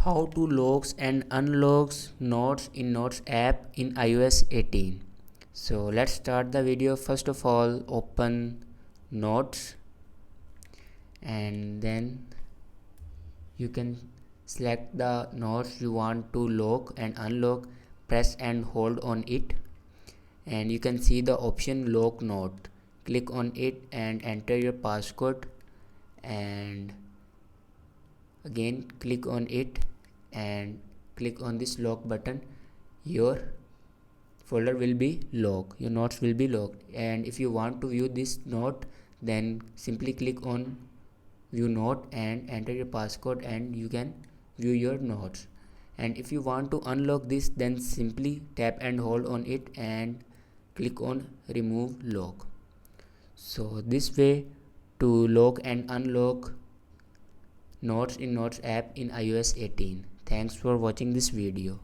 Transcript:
How to lock and unlock Notes in Notes app in iOS 18. So let's start the video. First of all, open Notes and then you can select the notes you want to lock and unlock. Press and hold on it and you can see the option lock note. Click on it and enter your passcode and again click on it and click on this lock button. Your folder will be locked, your notes will be locked. And if you want to view this note, then simply click on view note and enter your passcode and you can view your notes. And if you want to unlock this, then simply tap and hold on it and click on remove lock. So this way to lock and unlock Notes in Notes app in iOS 18. Thanks for watching this video.